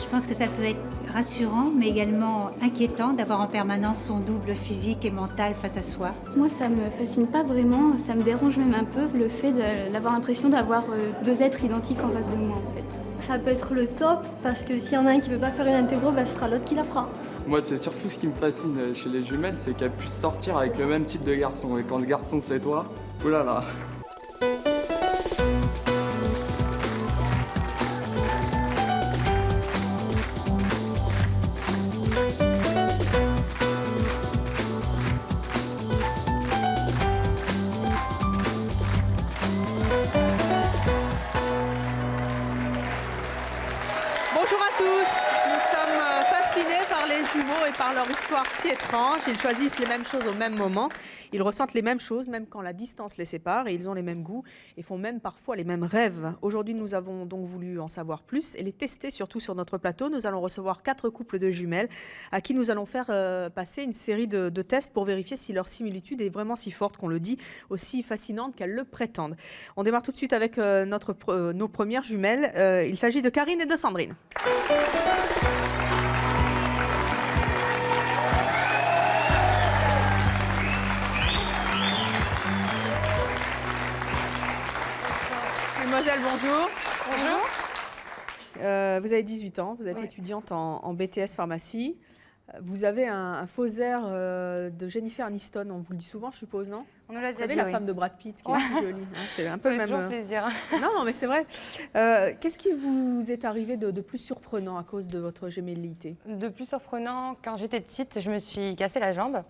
Je pense que ça peut être rassurant, mais également inquiétant d'avoir en permanence son double physique et mental face à soi. Moi, ça me fascine pas vraiment, ça me dérange même un peu le fait d'avoir l'impression d'avoir deux êtres identiques en face de moi en fait. Ça peut être le top parce que s'il y en a un qui ne veut pas faire une intégro, ce sera l'autre qui la fera. Moi, c'est surtout ce qui me fascine chez les jumelles, c'est qu'elles puissent sortir avec le même type de garçon. Et quand le garçon c'est toi, oulala. Bonjour à tous, nous sommes fascinés par les jumeaux et par leur histoire si étrange. Ils choisissent les mêmes choses au même moment, ils ressentent les mêmes choses même quand la distance les sépare et ils ont les mêmes goûts et font même parfois les mêmes rêves. Aujourd'hui, nous avons donc voulu en savoir plus et les tester surtout sur notre plateau. Nous allons recevoir 4 couples de jumelles à qui nous allons faire passer une série de tests pour vérifier si leur similitude est vraiment si forte qu'on le dit, aussi fascinante qu'elles le prétendent. On démarre tout de suite avec nos premières jumelles. Il s'agit de Karine et de Sandrine. Mademoiselle, bonjour. Bonjour. Vous avez 18 ans, vous êtes étudiante en BTS pharmacie. Vous avez un faux air de Jennifer Aniston, on vous le dit souvent, je suppose, non? On nous l'a déjà dit, la femme de Brad Pitt, qui est si jolie. Hein, c'est un peu le même. toujours plaisir. Non, mais c'est vrai. Qu'est-ce qui vous est arrivé de plus surprenant à cause de votre gémellité? De plus surprenant, quand j'étais petite, je me suis cassé la jambe.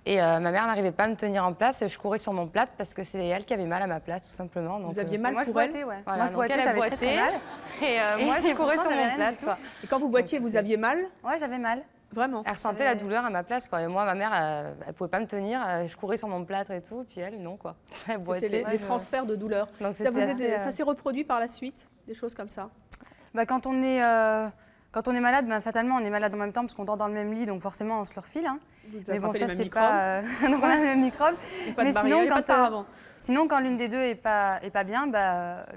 Et ma mère n'arrivait pas à me tenir en place. Je courais sur mon plâtre parce que c'est elle qui avait mal à ma place, tout simplement. Donc, vous aviez mal pour elle? Voilà, moi, je boitais, j'avais très mal. Et moi, je courais sur mon plâtre. Et quand vous boitiez, vous aviez mal? Ouais, j'avais mal. Vraiment? Elle ressentait la douleur à ma place, quoi. Et moi, ma mère, elle pouvait pas me tenir. Je courais sur mon plâtre et tout. Puis elle, non, quoi. Elle boitait. C'était les transferts de douleur. Donc, ça s'est reproduit par la suite, des choses comme ça? Quand on est malade, fatalement, on est malade en même temps parce qu'on dort dans le même lit, donc forcément, on se le refile. Hein. Mais bon, ça, c'est pas donc on a le même microbe. Mais sinon, quand l'une des deux est pas bien,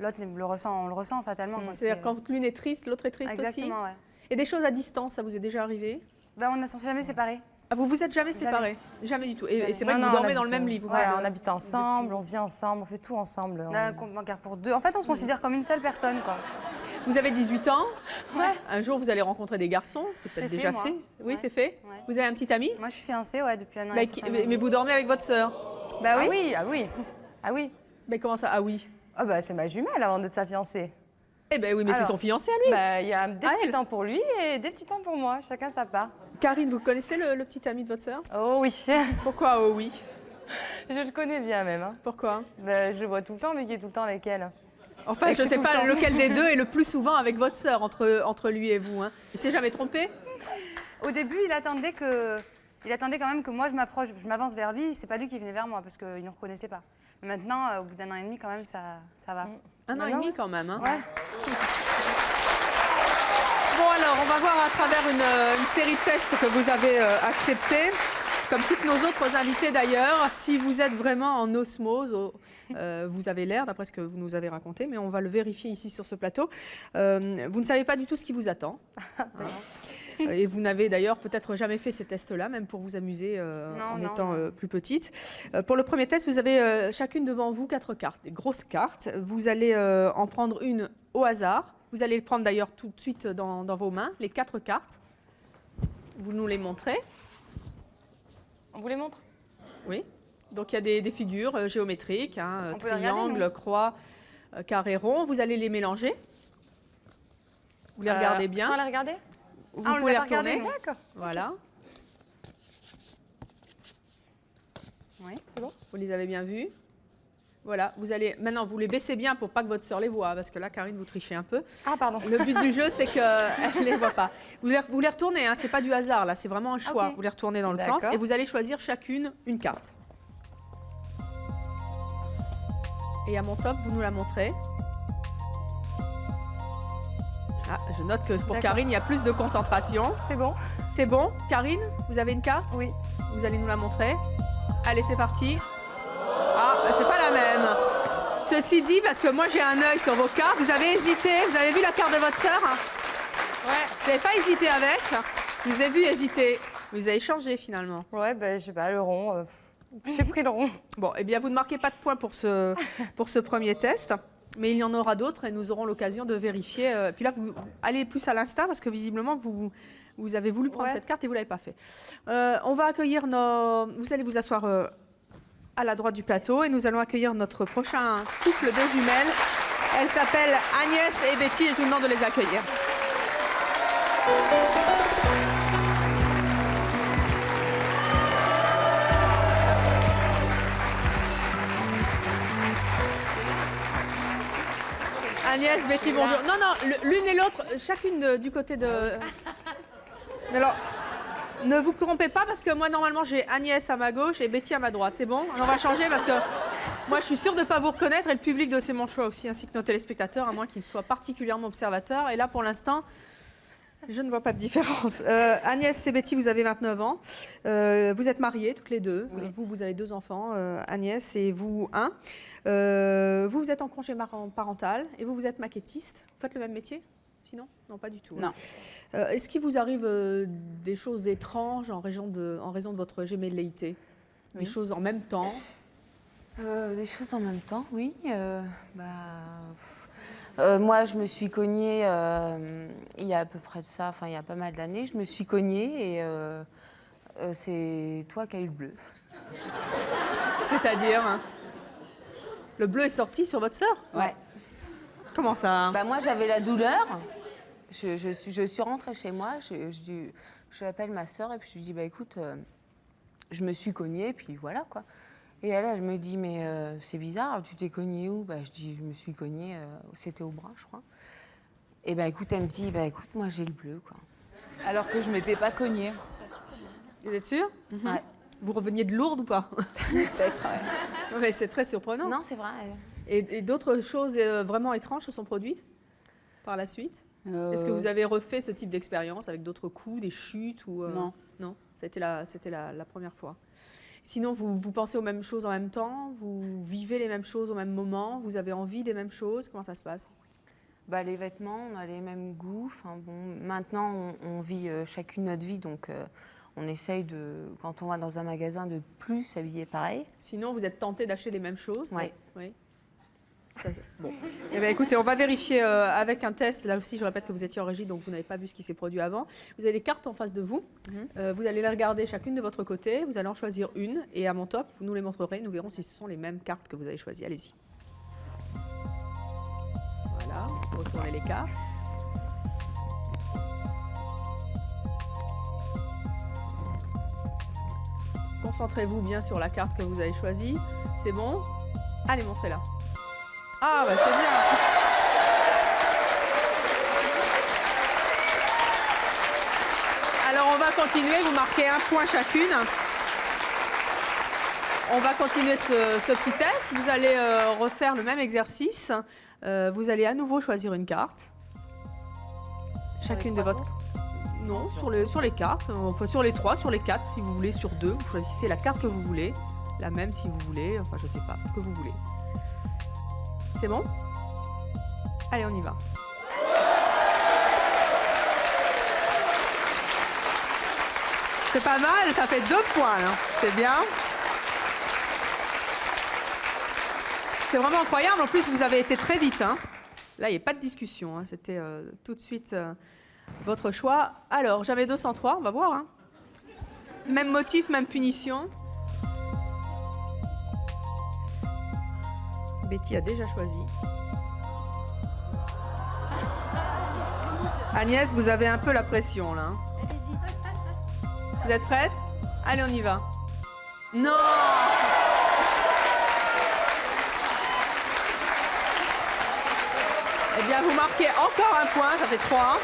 l'autre on le ressent fatalement. C'est-à-dire quand l'une est triste, l'autre est triste aussi. Exactement, ouais. Et des choses à distance, ça vous est déjà arrivé? On ne s'est jamais séparés. Ah, vous vous êtes jamais séparés? Jamais du tout. Et c'est vrai que vous dormez dans le même lit, vous? Ouais, on habite ensemble, on vit ensemble, on fait tout ensemble. On a un compte bancaire pour deux. En fait, on se considère comme une seule personne, quoi. Vous avez 18 ans. Ouais. Un jour, vous allez rencontrer des garçons. C'est peut-être déjà fait. Oui, c'est fait. Ouais. Vous avez un petit ami? Moi, je suis fiancée, depuis un an. Mais vous dormez avec votre sœur? Oui. Ah oui. Mais comment ça? Ah oui. C'est ma jumelle avant d'être sa fiancée. Eh ben oui, mais c'est son fiancé à lui. Il y a des petits temps pour lui et des petits temps pour moi. Chacun sa part. Karine, vous connaissez le petit ami de votre sœur? Oh oui. Pourquoi oh oui? Je le connais bien même. Hein. Pourquoi? Je le vois tout le temps, mais qui est tout le temps avec elle. Enfin, je ne sais pas lequel des deux est le plus souvent avec votre sœur, entre lui et vous. Hein. Il ne s'est jamais trompé? Au début, il attendait quand même que moi je m'avance vers lui. C'est pas lui qui venait vers moi parce qu'il ne nous reconnaissait pas. Mais maintenant, au bout d'un an et demi, quand même, ça va. Un an et demi quand même. Hein. Ouais. Bon alors, on va voir à travers une série de tests que vous avez acceptés. Comme toutes nos autres invités d'ailleurs, si vous êtes vraiment en osmose, vous avez l'air, d'après ce que vous nous avez raconté, mais on va le vérifier ici sur ce plateau. Vous ne savez pas du tout ce qui vous attend. Et vous n'avez d'ailleurs peut-être jamais fait ces tests-là, même pour vous amuser en étant plus petite. Pour le premier test, vous avez chacune devant vous 4 cartes, des grosses cartes. Vous allez en prendre une au hasard. Vous allez le prendre d'ailleurs tout de suite dans vos mains, les 4 cartes. Vous nous les montrez. On vous les montre? Oui. Donc il y a des figures géométriques, hein, triangle, regarder, croix, carré, rond. Vous allez les mélanger. Vous les regardez bien. Sans les regarder? Vous pouvez les retourner. D'accord. Voilà. Oui, c'est bon. Vous les avez bien vus. Voilà, maintenant vous les baissez bien pour pas que votre sœur les voie, parce que là, Karine, vous trichez un peu. Ah, pardon. Le but du jeu, c'est qu'elle ne les voit pas. Vous les retournez, hein, c'est pas du hasard, là, c'est vraiment un choix. Okay. Vous les retournez dans le sens et vous allez choisir chacune une carte. Et à mon top, vous nous la montrez. Ah, je note que pour Karine, il y a plus de concentration. C'est bon. C'est bon. Karine, vous avez une carte? Oui. Vous allez nous la montrer. Allez, c'est parti. Ah, c'est pas la même. Ceci dit, parce que moi j'ai un œil sur vos cartes, vous avez hésité, vous avez vu la carte de votre sœur? Ouais. Vous n'avez pas hésité avec. Je vous ai vu hésiter. Vous avez changé finalement. Ouais, ben, je sais pas, le rond. J'ai pris le rond. Bon, eh bien, vous ne marquez pas de points pour ce premier test. Mais il y en aura d'autres et nous aurons l'occasion de vérifier. Puis là, vous allez plus à l'instinct parce que visiblement, vous avez voulu prendre cette carte et vous ne l'avez pas fait. On va accueillir Vous allez vous asseoir à la droite du plateau et nous allons accueillir notre prochain couple de jumelles. Elles s'appellent Agnès et Betty et je vous demande de les accueillir. Agnès, Betty, bonjour. Non, l'une et l'autre, chacune du côté de... Mais alors, ne vous trompez pas parce que moi, normalement, j'ai Agnès à ma gauche et Betty à ma droite. C'est bon? On va changer parce que moi, je suis sûre de ne pas vous reconnaître et le public de C'est mon choix aussi, ainsi que nos téléspectateurs, à moins qu'ils soient particulièrement observateurs. Et là, pour l'instant, je ne vois pas de différence. Agnès et Betty, vous avez 29 ans. Vous êtes mariées toutes les deux. Oui. Vous avez 2 enfants, Agnès et vous, 1. Vous êtes en congé parental et vous êtes maquettiste. Vous faites le même métier? Sinon? Non, pas du tout. Non. Est-ce qu'il vous arrive des choses étranges en raison de votre gémelléité? Des choses en même temps? Des choses en même temps, oui. Moi, je me suis cognée il y a à peu près de ça, enfin il y a pas mal d'années. Je me suis cognée et c'est toi qui as eu le bleu. C'est-à-dire hein, le bleu est sorti sur votre sœur? Ouais. Comment ça? Moi, j'avais la douleur. Je suis rentrée chez moi. Je appelle ma sœur et puis je lui dis écoute, je me suis cognée, puis voilà quoi. Et elle me dit, mais c'est bizarre, tu t'es cognée où? Je dis, je me suis cognée, c'était au bras, je crois. Et écoute, elle me dit, écoute, moi j'ai le bleu, quoi. Alors que je m'étais pas cognée. Vous êtes sûre? Ouais. Vous reveniez de Lourdes ou pas? Peut-être, ouais. Ouais, c'est très surprenant. Non, c'est vrai. Et d'autres choses vraiment étranges se sont produites par la suite? Est-ce que vous avez refait ce type d'expérience avec d'autres coups, des chutes ou Non. Non, c'était la première fois. Sinon, vous pensez aux mêmes choses en même temps? Vous vivez les mêmes choses au même moment? Vous avez envie des mêmes choses? Comment ça se passe? Les vêtements, on a les mêmes goûts. Enfin, bon, maintenant, on vit chacune notre vie, donc on essaye, quand on va dans un magasin, de plus s'habiller pareil. Sinon, vous êtes tenté d'acheter les mêmes choses? Ouais. Oui. Bon. Eh bien, écoutez, on va vérifier avec un test. Là aussi, je répète que vous étiez en régie, donc vous n'avez pas vu ce qui s'est produit avant. Vous avez les cartes en face de vous. Vous allez les regarder chacune de votre côté. Vous allez en choisir une. Et à mon top, vous nous les montrerez. Nous verrons si ce sont les mêmes cartes que vous avez choisies. Allez-y. Voilà. Retournez les cartes. Concentrez-vous bien sur la carte que vous avez choisie. C'est bon? Allez, montrez-la. Ah, c'est bien. Alors, on va continuer. Vous marquez 1 point chacune. On va continuer ce petit test. Vous allez refaire le même exercice. Vous allez à nouveau choisir une carte. Chacune de votre... Non, sur les cartes. Enfin, sur les 3, sur les 4, si vous voulez, sur 2. Vous choisissez la carte que vous voulez. La même si vous voulez. Enfin, je sais pas, ce que vous voulez. C'est bon? Allez, on y va. C'est pas mal, ça fait 2 points. Hein. C'est bien. C'est vraiment incroyable. En plus, vous avez été très vite. Hein. Là, il n'y a pas de discussion. Hein. C'était tout de suite votre choix. Alors, jamais 203, on va voir. Hein. Même motif, même punition. Betty a déjà choisi. Agnès, vous avez un peu la pression là. Vous êtes prête? Allez, on y va. Non! Eh bien, vous marquez encore 1 point, ça fait 3.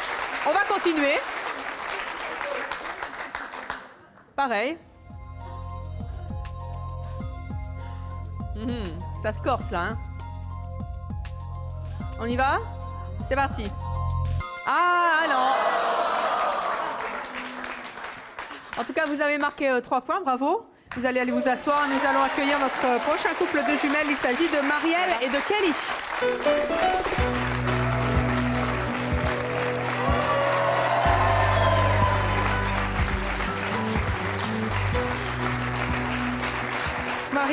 On va continuer. Pareil. Ça se corse là. Hein. On y va? C'est parti. Ah non. En tout cas, vous avez marqué 3 points, bravo. Vous allez aller vous asseoir. Nous allons accueillir notre prochain couple de jumelles. Il s'agit de Marielle et de Kelly.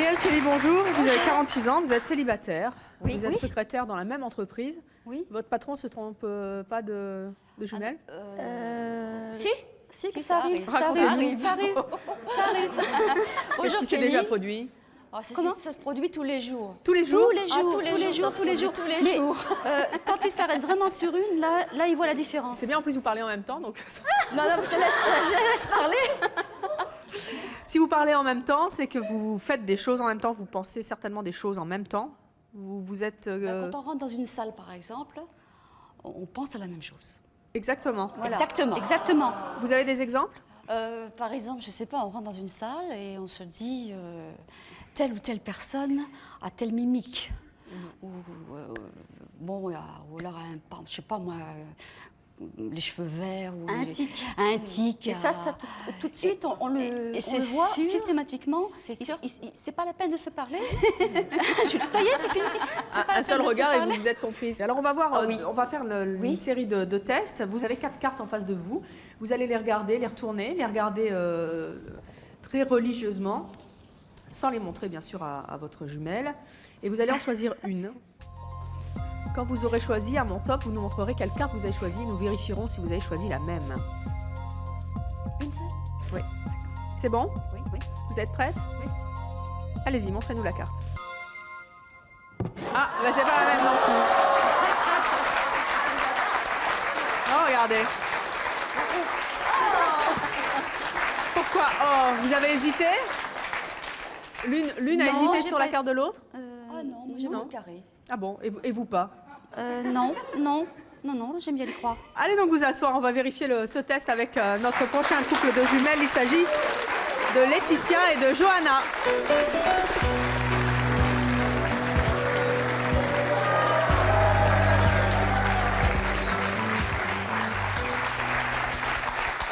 Gabrielle Kelly, bonjour. Vous avez 46 ans, vous êtes célibataire. Oui. Vous êtes Oui. secrétaire dans la même entreprise. Oui. Votre patron ne se trompe pas de jumelles? Si, ça arrive. Ça Racontez-nous. arrive. Ça arrive. Ça arrive. Qu'est-ce Bonjour qui s'est Kelly. déjà produit? Oh, ça se produit tous les jours. Tous les jours? Tous les jours. Mais, quand il s'arrête vraiment sur une, là, il voit la différence. C'est bien, en plus vous parlez en même temps. Donc... Non, je te laisse parler. Si vous parlez en même temps, c'est que vous faites des choses en même temps, vous pensez certainement des choses en même temps. Vous êtes... Quand on rentre dans une salle, par exemple, on pense à la même chose. Exactement. Voilà. Exactement. Vous avez des exemples? Par exemple, je sais pas, on rentre dans une salle et on se dit telle ou telle personne a telle mimique. Ou alors je sais pas moi, les cheveux verts ou un tic. Et ça tout de suite, on le voit systématiquement. C'est sûr. C'est pas la peine de se parler. Ça y est, c'est fini. Un seul regard et vous vous êtes comprise. Alors on va voir, oui. on va faire une Oui. série de tests. Vous avez 4 cartes en face de vous. Vous allez les regarder, les retourner, les regarder très religieusement, sans les montrer bien sûr à votre jumelle. Et vous allez en choisir une. Quand vous aurez choisi, à mon top, vous nous montrerez quelle carte vous avez choisie. Nous vérifierons si vous avez choisi la même. Une seule. Oui. C'est bon? Oui. Vous êtes prête? Oui. Allez-y, montrez-nous la carte. Ah, bah c'est pas la même non plus. Oh, regardez. Pourquoi? Oh, vous avez hésité? L'une a Non, hésité j'ai sur pas- la carte de l'autre? Ah non, moi j'aime Non. le carré. Ah bon, et vous pas? Non, j'aime bien les croix. Allez donc vous asseoir, on va vérifier ce test avec notre prochain couple de jumelles. Il s'agit de Laetitia et de Johanna.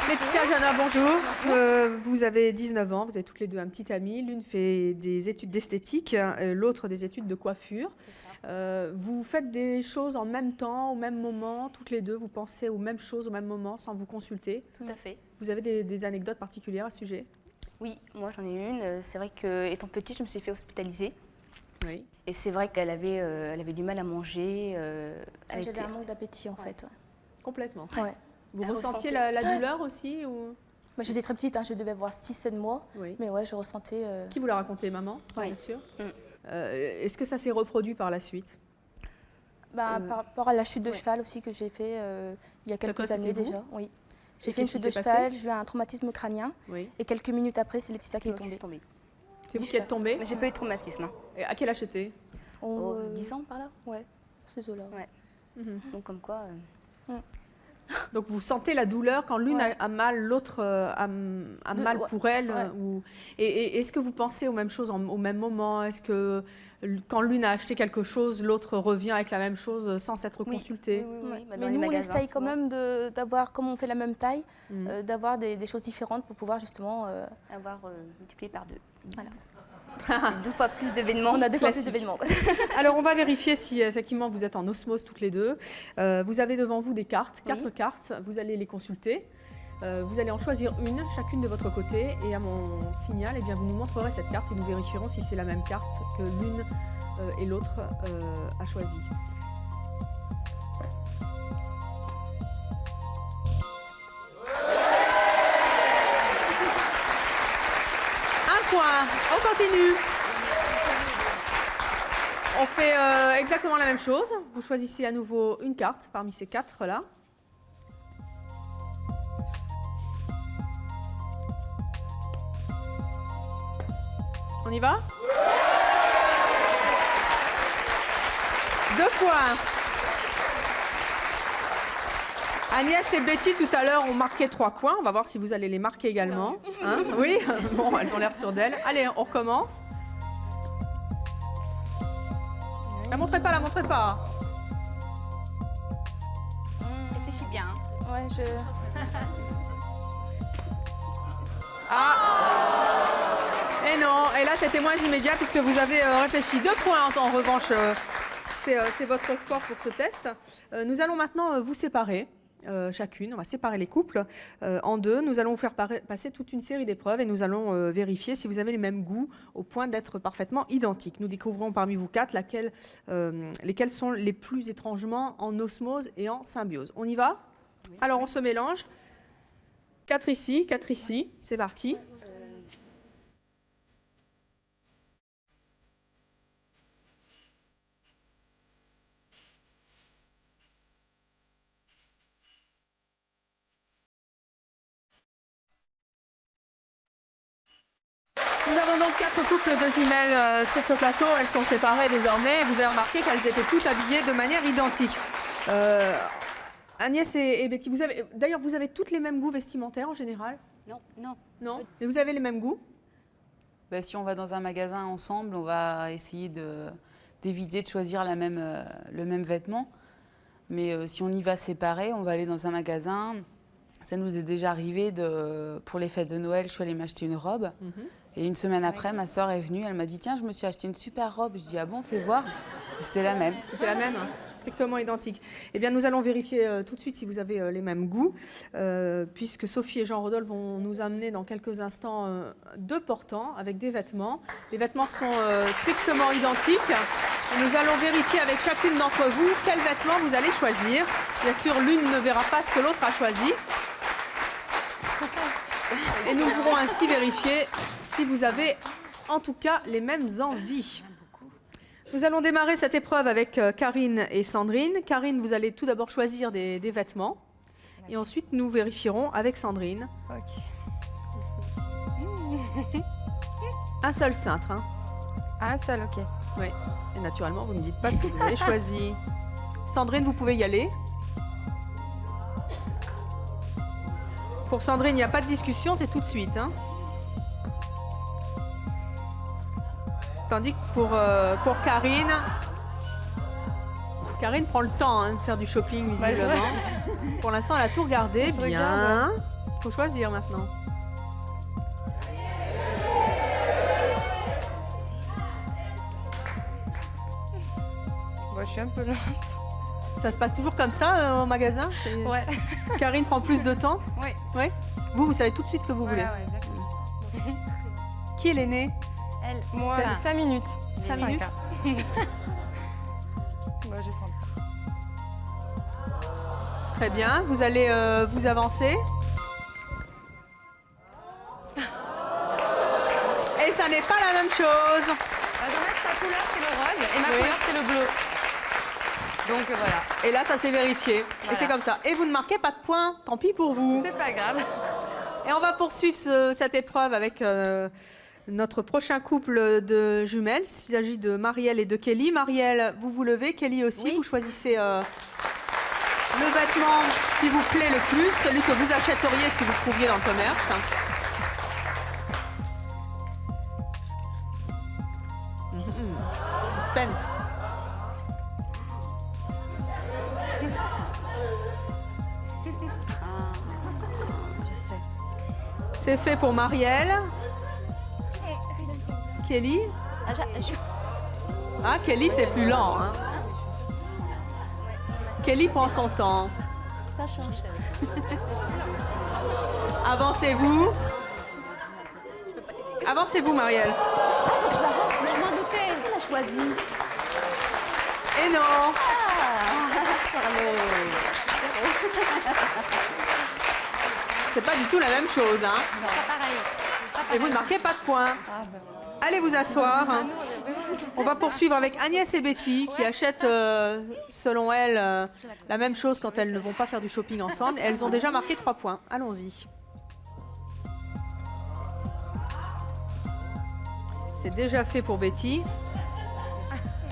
Laetitia, Johanna, bonjour. Vous avez 19 ans, vous avez toutes les deux un petit ami. L'une fait des études d'esthétique, l'autre des études de coiffure. Vous faites des choses en même temps, au même moment, toutes les deux, vous pensez aux mêmes choses au même moment sans vous consulter. Tout à fait. Vous avez des anecdotes particulières à ce sujet? Oui, moi j'en ai une. C'est vrai qu'étant petite, je me suis fait hospitaliser. Oui. Et c'est vrai qu'elle avait du mal à manger. J'avais un manque d'appétit en fait. Complètement. Ouais. Vous Elle ressentiez ressentait. la douleur aussi ou... Moi, j'étais très petite, je devais avoir 6-7 mois. Oui. Mais ouais, je ressentais... Qui vous l'a raconté, maman? Ouais. Bien sûr. Mm. Est-ce que ça s'est reproduit par la suite? Par rapport à la chute de cheval aussi que j'ai fait il y a quelques années c'était vous déjà. Oui. Et J'ai fait une qu'est-ce chute qui de s'est cheval, passé? j'ai eu un traumatisme crânien. Oui. Et quelques minutes après, c'est Laetitia qui est tombée. C'est vous qui êtes tombée? Mais j'ai pas eu de traumatisme. Hein. Et à quel âge c'était? 10 ans par là. Ouais, ces eaux-là. Ouais. Mhm. Donc comme quoi. Donc vous sentez la douleur quand l'une a mal, l'autre a mal pour elle. Ouais. Et est-ce que vous pensez aux mêmes choses au même moment? Est-ce que quand l'une a acheté quelque chose, l'autre revient avec la même chose sans s'être consultée? Oui. Bah, dans Mais les nous, on magasins, essaye quand souvent. même d'avoir, comme on fait la même taille, Mhm. d'avoir des choses différentes pour pouvoir justement... Avoir multiplié par 2. Voilà. 2 fois plus d'événements. On a 2 fois plus Classique. d'événements. Alors, on va vérifier si effectivement vous êtes en osmose toutes les deux. Vous avez devant vous des cartes, 4 cartes. Vous allez les consulter. Vous allez en choisir une, chacune de votre côté. Et à mon signal, eh bien, vous nous montrerez cette carte et nous vérifierons si c'est la même carte que l'une et l'autre a choisie. Un point. On continue. On fait exactement la même chose. Vous choisissez à nouveau une carte parmi ces 4 là. On y va? 2 points. Agnès et Betty tout à l'heure ont marqué 3 points. On va voir si vous allez les marquer également. Hein? Oui? Bon, elles ont l'air sûres d'elles. Allez, on recommence. La montrez pas, la montrez pas. Réfléchis bien. Ouais, Ah! Et non, et là c'était moins immédiat puisque vous avez réfléchi. 2 points en revanche, c'est votre score pour ce test. Nous allons maintenant vous séparer. chacune. On va séparer les couples en deux. Nous allons vous faire passer toute une série d'épreuves et nous allons vérifier si vous avez les mêmes goûts au point d'être parfaitement identiques. Nous découvrons parmi vous quatre lesquels sont les plus étrangement en osmose et en symbiose. On y va? Oui. Alors on se mélange. 4 ici, c'est parti. Nous avons donc 4 couples de jumelles sur ce plateau. Elles sont séparées désormais. Vous avez remarqué qu'elles étaient toutes habillées de manière identique. Agnès et Betty, vous avez toutes les mêmes goûts vestimentaires en général? Non, non. Non? Mais vous avez les mêmes goûts? Ben, si on va dans un magasin ensemble, on va essayer d'éviter de choisir le même vêtement. Mais si on y va séparés, on va aller dans un magasin. Ça nous est déjà arrivé pour les fêtes de Noël, je suis allée m'acheter une robe. Et une semaine après, ma soeur est venue, elle m'a dit « Tiens, je me suis acheté une super robe. » Je dis « Ah bon, fais voir. » C'était la même. C'était la même, strictement identique. Eh bien, nous allons vérifier tout de suite si vous avez les mêmes goûts, puisque Sophie et Jean-Rodolphe vont nous amener dans quelques instants 2 portants avec des vêtements. Les vêtements sont strictement identiques. Et nous allons vérifier avec chacune d'entre vous quel vêtement vous allez choisir. Bien sûr, l'une ne verra pas ce que l'autre a choisi. Et nous pourrons ainsi vérifier si vous avez en tout cas les mêmes envies. Nous allons démarrer cette épreuve avec Karine et Sandrine. Karine, vous allez tout d'abord choisir des vêtements. Et ensuite, nous vérifierons avec Sandrine. Ok. Un seul cintre. Hein. Un seul, ok. Oui. Et naturellement, vous ne dites pas ce que vous avez choisi. Sandrine, vous pouvez y aller. Pour Sandrine, il n'y a pas de discussion, c'est tout de suite. Hein. Tandis que pour Karine, Karine prend le temps de faire du shopping visiblement. Pour l'instant, elle a tout regardé. Bien. Il faut choisir maintenant. Bon, je suis un peu lente. Ça se passe toujours comme ça au magasin? Ouais. Karine prend plus de temps? Oui. Oui. Vous savez tout de suite ce que vous voulez. Ouais, exactement. Qui est l'aînée? Elle. Moi, 5 minutes. 5 minutes. Moi, je vais prendre ça. Très bien. Vous allez vous avancer. Et ça n'est pas la même chose. Sa couleur, c'est le rose et ma couleur, c'est le bleu. Donc voilà. Et là, ça s'est vérifié. Voilà. Et c'est comme ça. Et vous ne marquez pas de points. Tant pis pour vous. C'est pas grave. Et on va poursuivre cette épreuve avec notre prochain couple de jumelles. Il s'agit de Marielle et de Kelly. Marielle, vous vous levez. Kelly aussi. Oui. Vous choisissez le vêtement qui vous plaît le plus, celui que vous achèteriez si vous le trouviez dans le commerce. Suspense. C'est fait pour Marielle. Kelly. Ah, Kelly, c'est plus lent. Hein. Kelly prend son temps. Ça change. Avancez-vous. Avancez-vous, Marielle. Ah, faut que je m'avance, mais je m'en doutais. Qu'est-ce qu'elle a choisi? Et non. C'est pas du tout la même chose. Hein. Non, pas pareil. Et vous ne marquez pas de points. Allez vous asseoir. On va poursuivre avec Agnès et Betty qui achètent, selon elles, la même chose quand elles ne vont pas faire du shopping ensemble. Elles ont déjà marqué 3 points. Allons-y. C'est déjà fait pour Betty.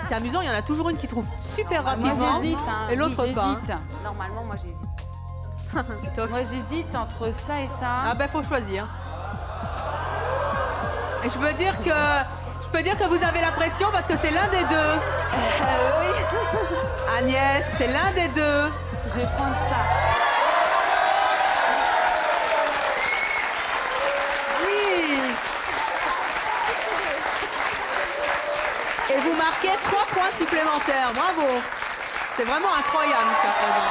C'est amusant, il y en a toujours une qui trouve super rapidement. Moi j'hésite. Hein. Et l'autre pas. Hein. Normalement, moi j'hésite. Moi j'hésite entre ça et ça. Ah ben faut choisir. Et je peux dire que vous avez la pression parce que c'est l'un des deux. Oui. Agnès, c'est l'un des deux. Je vais prendre ça. Oui. Et vous marquez 3 points supplémentaires. Bravo. C'est vraiment incroyable jusqu'à présent.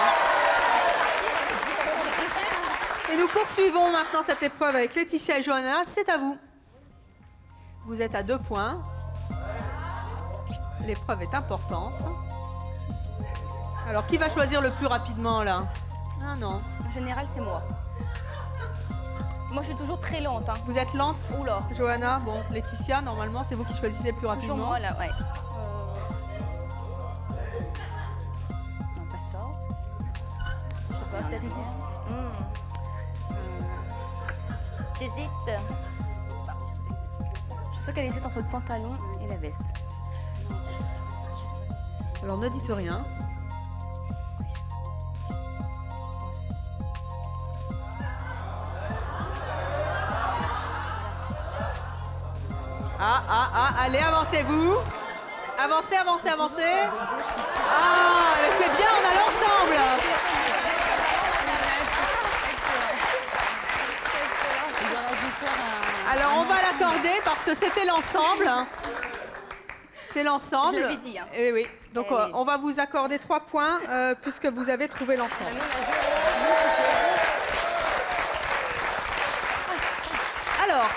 Et nous poursuivons maintenant cette épreuve avec Laetitia et Johanna. C'est à vous. Vous êtes à 2 points. L'épreuve est importante. Alors, qui va choisir le plus rapidement, là? Ah non. En général, c'est moi. Moi, je suis toujours très lente. Hein. Vous êtes lente? Oula. Johanna, bon, Laetitia, normalement, c'est vous qui choisissez le plus rapidement. Toujours moi, là, ouais. Non, pas ça. Je sais pas, peut-être moi. J'hésite. Je suis sûre qu'elle hésite entre le pantalon et la veste. Alors, ne dites rien. Allez, avancez-vous. Avancez. Ah, c'est bien, on a l'ensemble. Alors, on va l'accorder parce que c'était l'ensemble. C'est l'ensemble. Je l'avais dit. Hein. Eh oui. Donc, Eh oui. on va vous accorder 3 points puisque vous avez trouvé l'ensemble. Alors,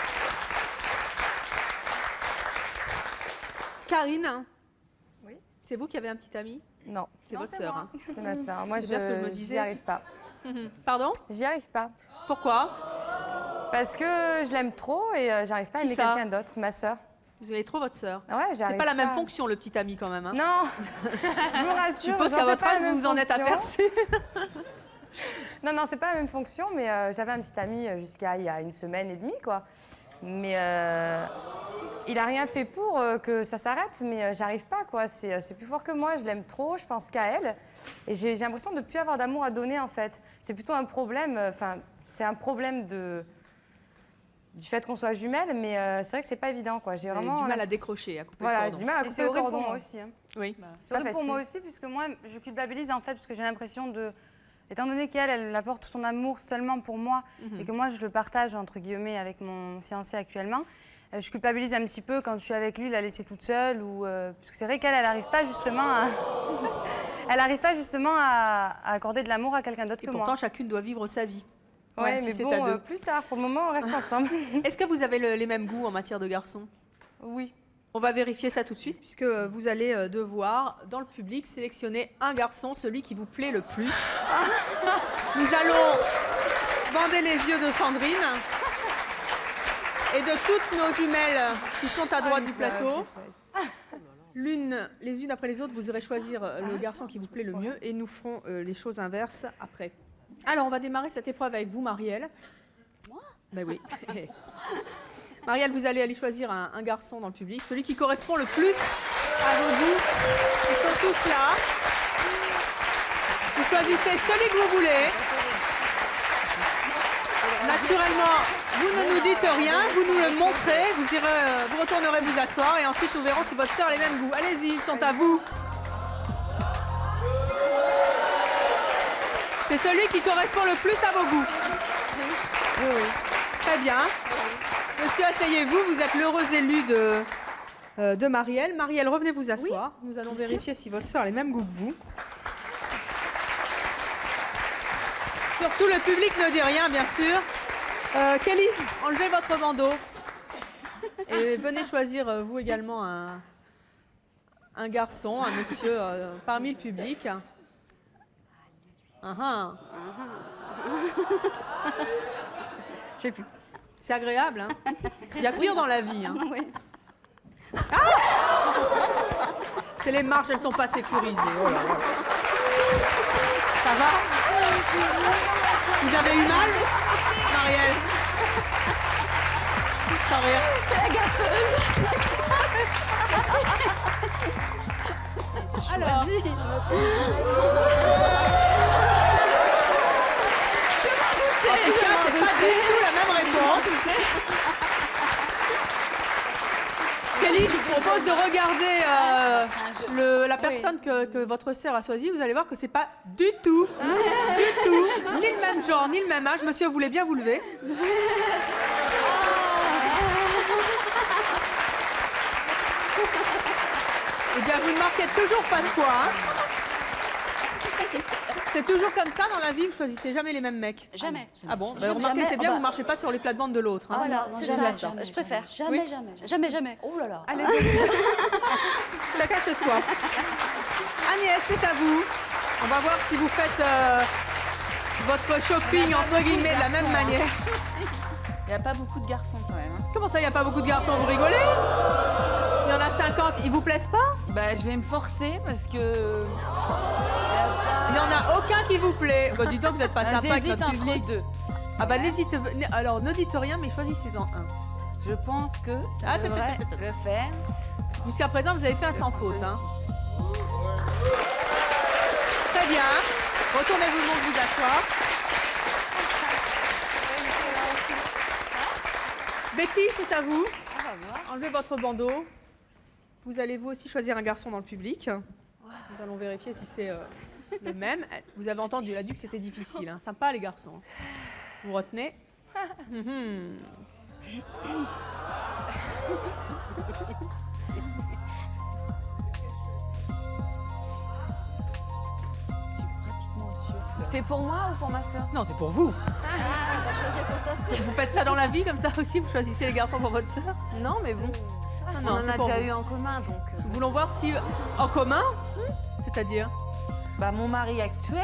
Karine, Oui. c'est vous qui avez un petit ami? Non, C'est votre sœur. Hein. c'est ma sœur. Moi, C'est bien ce que je me disais. j'y arrive pas. Pardon? J'y arrive pas. Pourquoi? Parce que je l'aime trop et j'arrive pas à Qui aimer ça? quelqu'un d'autre, ma sœur. Vous aimez trop votre sœur. Ouais, j'arrive C'est pas la même fonction, le petit ami, quand même. Hein. Non, je vous rassure. Je suppose j'en qu'à fais votre pas âge, la vous même vous en êtes fonction. aperçu. Non, c'est pas la même fonction, mais j'avais un petit ami jusqu'à il y a 1 semaine et demie, quoi. Mais il a rien fait pour que ça s'arrête, mais j'arrive pas, quoi. C'est plus fort que moi, je l'aime trop, je pense qu'à elle. Et j'ai l'impression de ne plus avoir d'amour à donner, en fait. C'est plutôt un problème, c'est un problème du fait qu'on soit jumelles, mais c'est vrai que c'est pas évident, quoi. J'ai Vous avez vraiment du mal à décrocher, à couper Voilà, le j'ai cordon. du mal à Et couper c'est le horrible cordon. pour moi aussi. Hein. Oui. pas C'est horrible pour facile. moi aussi, puisque moi, je culpabilise en fait, parce que j'ai l'impression de. Étant donné qu'elle apporte tout son amour seulement pour moi, et que moi, je le partage, entre guillemets, avec mon fiancé actuellement, je culpabilise un petit peu quand je suis avec lui, la laisser toute seule, ou, parce que c'est vrai qu'elle n'arrive pas justement à. Elle n'arrive pas justement à accorder de l'amour à quelqu'un d'autre Et que pourtant, moi. chacune doit vivre sa vie. Ouais, Même si mais c'est bon, à 2. plus tard, pour le moment, on reste ensemble. Est-ce que vous avez les mêmes goûts en matière de garçons? Oui. On va vérifier ça tout de suite, puisque vous allez devoir, dans le public, sélectionner un garçon, celui qui vous plaît le plus. Nous allons bander les yeux de Sandrine et de toutes nos jumelles qui sont à droite du plateau. Les unes après les autres, vous irez choisir le garçon qui vous plaît le mieux et nous ferons les choses inverses après. Alors, on va démarrer cette épreuve avec vous, Marielle. Moi? Ben oui. Marielle, vous allez aller choisir un garçon dans le public, celui qui correspond le plus à vos goûts. Ils sont tous là. Vous choisissez celui que vous voulez. Naturellement, vous ne nous dites rien, vous nous le montrez, vous retournerez vous asseoir et ensuite nous verrons si votre sœur a les mêmes goûts. Allez-y, ils sont à vous. C'est celui qui correspond le plus à vos goûts. Oui. Très bien. Monsieur, asseyez-vous, vous êtes l'heureux élu de Marielle. Marielle, revenez vous asseoir. Nous allons vérifier si votre sœur a les mêmes goûts que vous. Surtout, le public ne dit rien, bien sûr. Kelly, enlevez votre bandeau. Et venez choisir, vous également, un garçon, un monsieur parmi le public. J'ai vu. C'est agréable, hein? Il y a pire dans la vie. Hein. Oui. C'est les marches, elles ne sont pas sécurisées. Oh là là. Ça va? Vous avez eu mal, Marielle? Sans rire. C'est la gaffeuse. Alors. En tout cas, c'est pas du tout la même réponse. Kelly, je vous propose de regarder la personne que votre sœur a choisie. Vous allez voir que c'est pas du tout, ni le même genre, ni le même âge. Monsieur, vous voulez bien vous lever? Eh bien, vous ne marquez toujours pas de points. Hein. C'est toujours comme ça dans la vie, vous choisissez jamais les mêmes mecs? Jamais. Ah bon, bah, remarquez, c'est bien, vous marchez pas sur les plates-bandes de l'autre. Hein. Voilà, c'est jamais, ça. jamais. Je préfère. Jamais, Oui. jamais. Oh là là. Allez, chacun chez soi. Agnès, c'est à vous. On va voir si vous faites votre shopping, entre guillemets, de la même manière. Il n'y a pas beaucoup de garçons quand même. Hein. Comment ça, il n'y a pas beaucoup de garçons? Vous rigolez? Il y en a 50, ils vous plaisent pas? Bah, je vais me forcer parce que. Il n'y en a aucun qui vous plaît. Bah, dis donc, vous n'êtes pas sympa avec J'hésite votre entre public. deux. Ah bah n'hésitez, alors ne dites rien, mais choisissez-en un. Je pense que ça devrait le faire. Jusqu'à présent, vous avez fait un sans faute. Hein. Très bien. Retournez-vous le monde vous asseoir. Betty, c'est à vous. Enlevez votre bandeau. Vous allez vous aussi choisir un garçon dans le public. Nous allons vérifier si c'est le même. Vous avez entendu, elle a dit que c'était difficile. Hein. Sympa les garçons. Vous retenez. C'est pour moi ou pour ma sœur? Non, c'est pour vous. On va choisir pour ça. Vous faites ça dans la vie comme ça aussi, vous choisissez les garçons pour votre sœur? Non, mais bon. Non, On en c'est a pour déjà vous. eu en commun, donc. Nous voulons voir si en commun, c'est-à-dire Bah, mon mari actuel.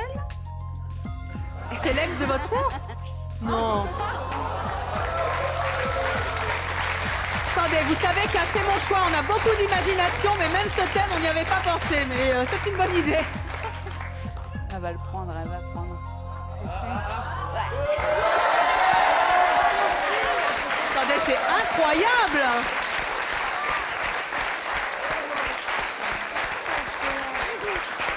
c'est l'ex de votre sœur? Non. Attendez, vous savez qu'à C'est mon choix, on a beaucoup d'imagination, mais même ce thème, on n'y avait pas pensé. Mais c'est une bonne idée. Elle va le prendre, elle va le prendre. C'est sûr. Attendez, c'est incroyable.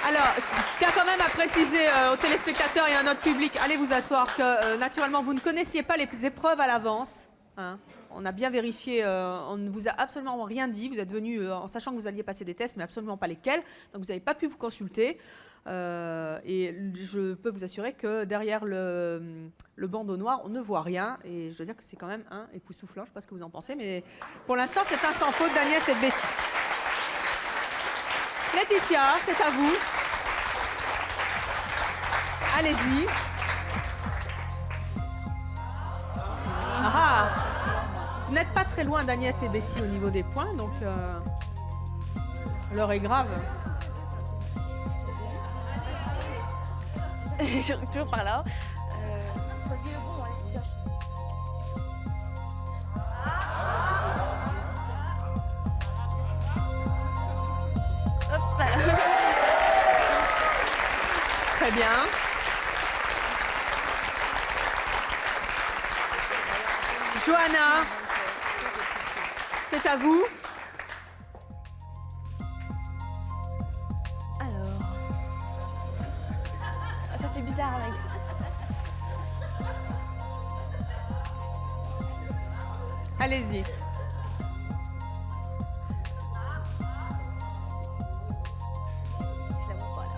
Alors, je tiens quand même à préciser aux téléspectateurs et à notre public, allez vous asseoir, que naturellement, vous ne connaissiez pas les épreuves à l'avance. Hein. On a bien vérifié, on ne vous a absolument rien dit. Vous êtes venu en sachant que vous alliez passer des tests, mais absolument pas lesquels. Donc, vous n'avez pas pu vous consulter. Et je peux vous assurer que derrière le bandeau noir, on ne voit rien. Et je dois dire que c'est quand même époustouflant. Je ne sais pas ce que vous en pensez, mais pour l'instant, c'est un sans faute d'Agnès et de Betty. Laetitia, c'est à vous. Allez-y. Ah, vous n'êtes pas très loin d'Agnès et Betty au niveau des points, donc l'heure est grave. J'arrive toujours par là. Choisis le bon, Laetitia. Hop. Très bien. Johanna, c'est à vous. Alors. Ça fait bizarre avec. Allez-y. Je la vois pas là.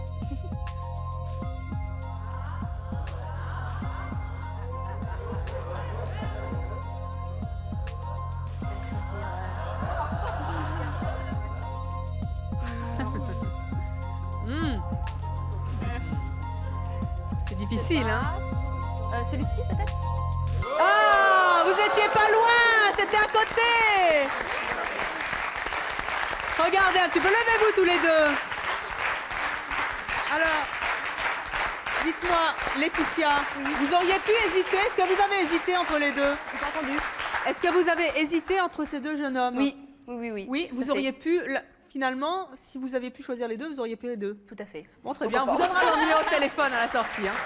C'est difficile, hein? Celui-ci peut-être? Oh, vous étiez pas loin, c'était à côté. Regardez un petit peu, levez-vous tous les deux. Alors, dites-moi, Laetitia, vous auriez pu hésiter? Est-ce que vous avez hésité entre les deux? J'ai pas entendu. Est-ce que vous avez hésité entre ces deux jeunes hommes? Oui. Oui, tout vous à fait. auriez pu, finalement, si vous aviez pu choisir les deux, vous auriez pris les deux. Tout à fait. Bon, très bien, on Pourquoi vous pas. donnera leur numéro de téléphone à la sortie. Hein.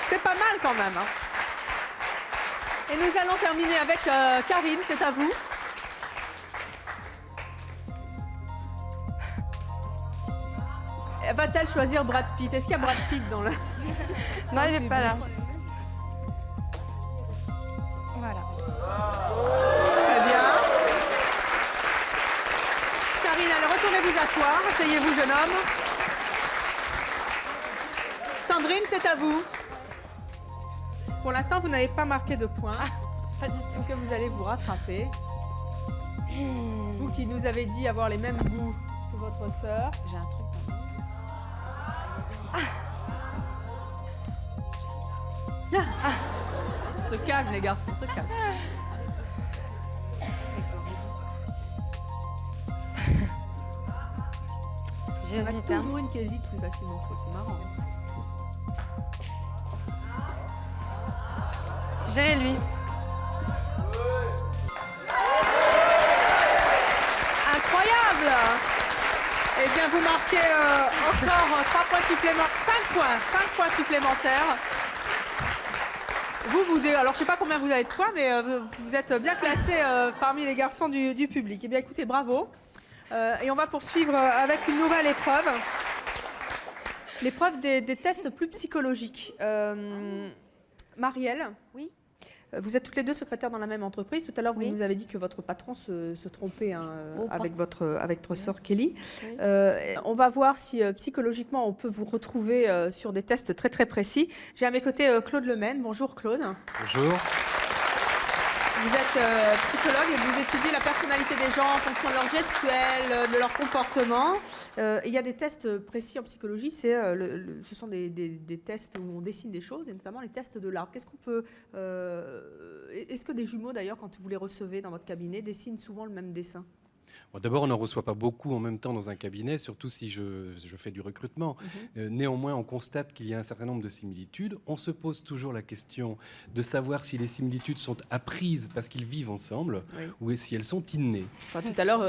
C'est pas mal quand même. Hein. Et nous allons terminer avec Karine, c'est à vous. Va-t-elle choisir Brad Pitt? Est-ce qu'il y a Brad Pitt dans le... Non, il n'est pas là. Voilà. Très bien. Karine, allez, retournez vous asseoir. Asseyez-vous, jeune homme. Sandrine, c'est à vous. Pour l'instant, vous n'avez pas marqué de points. Est-ce que vous allez vous rattraper? Vous qui nous avez dit avoir les mêmes goûts que votre sœur. J'ai un truc. On se calme, les garçons, on se calme. Il y en a J'hésite. toujours une qui hésite plus facilement, c'est marrant. J'ai lui. Incroyable! Eh bien, vous marquez encore 3 points supplémentaires, 5 points supplémentaires. Alors je ne sais pas combien vous avez de points, mais vous êtes bien classés parmi les garçons du public. Eh bien, écoutez, bravo. Et on va poursuivre avec une nouvelle épreuve. L'épreuve des tests plus psychologiques. Marielle. Oui. Vous êtes toutes les deux secrétaires dans la même entreprise. Tout à l'heure, vous Oui. nous avez dit que votre patron se trompait Oh, avec votre sœur Kelly. Oui. On va voir si psychologiquement on peut vous retrouver sur des tests très très précis. J'ai à mes côtés Claude Lemaine. Bonjour Claude. Bonjour. Vous êtes psychologue et vous étudiez la personnalité des gens en fonction de leur gestuelle, de leur comportement. Il y a des tests précis en psychologie, ce sont des tests où on dessine des choses, et notamment les tests de l'arbre. Qu'est-ce qu'on peut... Est-ce que des jumeaux, d'ailleurs, quand vous les recevez dans votre cabinet, dessinent souvent le même dessin ? Bon, d'abord, on n'en reçoit pas beaucoup en même temps dans un cabinet, surtout si je fais du recrutement. Néanmoins, on constate qu'il y a un certain nombre de similitudes. On se pose toujours la question de savoir si les similitudes sont apprises parce qu'ils vivent ensemble, ou si elles sont innées. Enfin, tout à l'heure,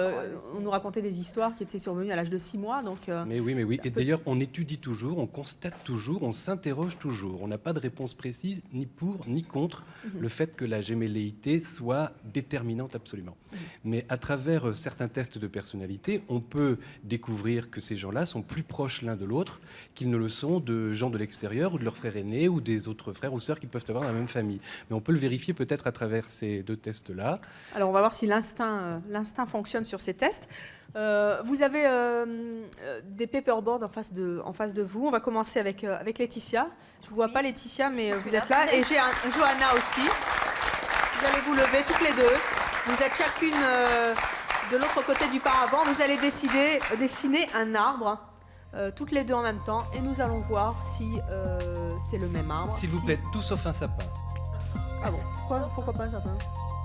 on nous racontait des histoires qui étaient survenues à l'âge de 6 mois. Donc, Mais oui. Et d'ailleurs, on étudie toujours, on constate toujours, on s'interroge toujours. On n'a pas de réponse précise, ni pour, ni contre, le fait que la gémelléité soit déterminante absolument. Mais à travers certains tests de personnalité, on peut découvrir que ces gens-là sont plus proches l'un de l'autre qu'ils ne le sont de gens de l'extérieur ou de leurs frères aînés ou des autres frères ou sœurs qu'ils peuvent avoir dans la même famille. Mais on peut le vérifier peut-être à travers ces 2 tests-là. Alors, on va voir si l'instinct fonctionne sur ces tests. Vous avez des paperboards en face de vous. On va commencer avec Laetitia. Je ne vous vois pas, Laetitia, mais vous êtes là. Et j'ai Johanna aussi. Vous allez vous lever toutes les deux. Vous êtes chacune de l'autre côté du paravent. Vous allez dessiner un arbre, toutes les deux en même temps. Et nous allons voir si c'est le même arbre. S'il vous plaît, tout sauf un sapin. Ah bon ? Pourquoi pas un sapin ?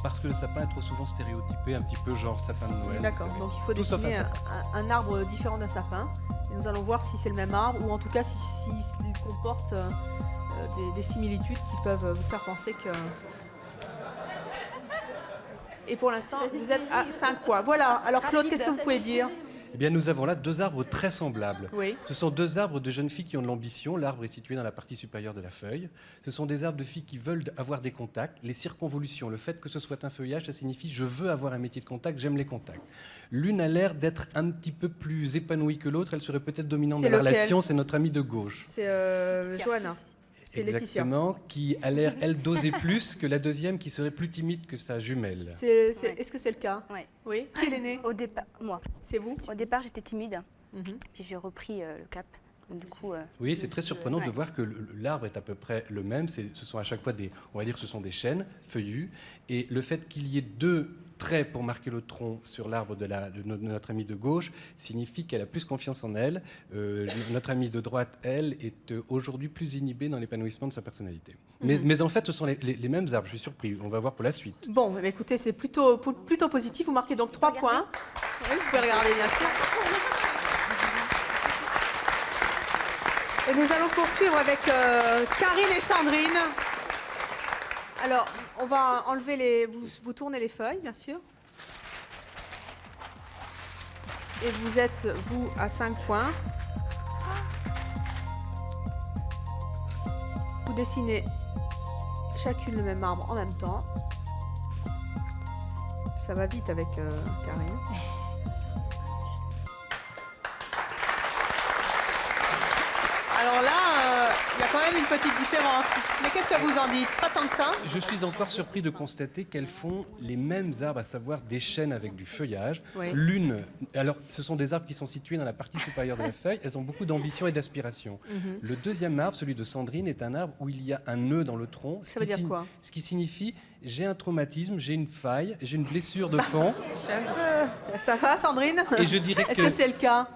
Parce que le sapin est trop souvent stéréotypé, un petit peu genre sapin de Noël. D'accord, vous savez. donc il faut Tout sauf dessiner sapin. un arbre différent d'un sapin. Et nous allons voir si c'est le même arbre, ou en tout cas s'il comporte des similitudes qui peuvent vous faire penser que... Et pour l'instant, vous êtes à 5 points. Voilà, alors Claude, qu'est-ce que vous pouvez dire ? Eh bien, nous avons là 2 arbres très semblables. Oui. Ce sont 2 arbres de jeunes filles qui ont de l'ambition. L'arbre est situé dans la partie supérieure de la feuille. Ce sont des arbres de filles qui veulent avoir des contacts. Les circonvolutions, le fait que ce soit un feuillage, ça signifie « je veux avoir un métier de contact, j'aime les contacts ». L'une a l'air d'être un petit peu plus épanouie que l'autre. Elle serait peut-être dominante dans la relation. C'est notre amie de gauche. C'est Johanna. C'est Laetitia. Exactement, qui a l'air, elle, d'oser plus que la deuxième, qui serait plus timide que sa jumelle. Est-ce que c'est le cas ? Ouais. Oui. Qui est l'aîné ? Au départ, moi. C'est vous ? Au départ, j'étais timide, puis j'ai repris le cap. Donc, du coup, oui, c'est très surprenant de voir que l'arbre est à peu près le même. Ce sont à chaque fois on va dire que ce sont des chênes feuillus. Et le fait qu'il y ait 2 traits pour marquer le tronc sur l'arbre de notre amie de gauche signifie qu'elle a plus confiance en elle. Notre amie de droite, elle, est aujourd'hui plus inhibée dans l'épanouissement de sa personnalité. Mais en fait, ce sont les mêmes arbres. Je suis surpris. On va voir pour la suite. Bon, écoutez, c'est plutôt positif. Vous marquez donc 3 points. Oui, vous pouvez regarder, bien sûr. Et nous allons poursuivre avec Karine et Sandrine. Alors, on va enlever vous tournez les feuilles, bien sûr. Et vous êtes, vous, à 5 points. Vous dessinez chacune le même arbre en même temps. Ça va vite avec Karine. Alors là, il y a quand même une petite différence. Mais qu'est-ce que vous en dites ? Pas tant que ça ? Je suis encore surpris de constater qu'elles font les mêmes arbres, à savoir des chênes avec du feuillage. Oui. Alors, ce sont des arbres qui sont situés dans la partie supérieure de la feuille. Elles ont beaucoup d'ambition et d'aspiration. Le deuxième arbre, celui de Sandrine, est un arbre où il y a un nœud dans le tronc. Ça veut dire quoi ? Ce qui signifie, j'ai un traumatisme, j'ai une faille, j'ai une blessure de fond. Ça va, Sandrine ? Et je dirais Est-ce que c'est le cas ?